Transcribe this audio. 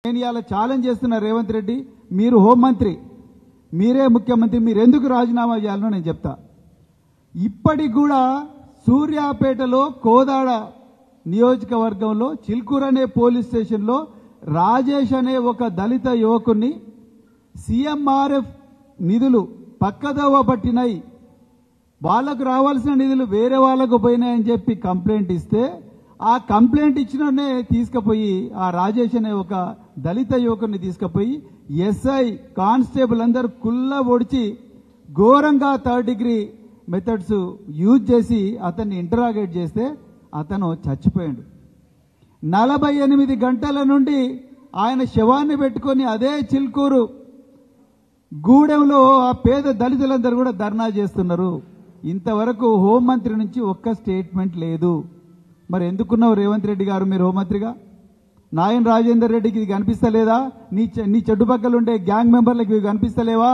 నేను ఇలా ఛాలెంజ్ చేస్తున్నా రేవంత్ రెడ్డి, మీరు హోంమంత్రి, మీరే ముఖ్యమంత్రి, మీరు ఎందుకు రాజీనామా చేయాలనో నేను చెప్తా. ఇప్పటికి కూడా సూర్యాపేటలో కోదాడ నియోజకవర్గంలో చిల్కూర్ అనే పోలీస్ స్టేషన్లో రాజేష్ అనే ఒక దళిత యువకుని సీఎంఆర్ఎఫ్ నిధులు పక్కదోవ పట్టినాయి, వాళ్లకు రావాల్సిన నిధులు వేరే వాళ్లకు పోయినాయని చెప్పి కంప్లైంట్ ఇస్తే ఆ కంప్లైంట్ ఇచ్చిననే తీసుకుపోయి ఆ రాజేష్ అనే ఒక దళిత యువకుని తీసుకుపోయి ఎస్ఐ కానిస్టేబుల్ అందరూ కుల్ల ఒడిచి ఘోరంగా 3rd డిగ్రీ మెథడ్స్ యూజ్ చేసి అతన్ని ఇంటరాగేట్ చేస్తే అతను చచ్చిపోయాడు. 48 గంటల నుండి ఆయన శవాన్ని పెట్టుకొని అదే చిల్కూరు గూడెంలో ఆ పేద దళితులందరూ కూడా ధర్నా చేస్తున్నారు. ఇంతవరకు హోంమంత్రి నుంచి ఒక్క స్టేట్మెంట్ లేదు. మరి ఎందుకున్నావు రేవంత్ రెడ్డి గారు మీరు హోంమంత్రిగా? నాయన్ రాజేందర్ రెడ్డికి ఇది కనిపిస్తలేదా? నీ చుట్టుపక్కల ఉండే గ్యాంగ్ మెంబర్లకు ఇవి కనిపిస్తలేవా?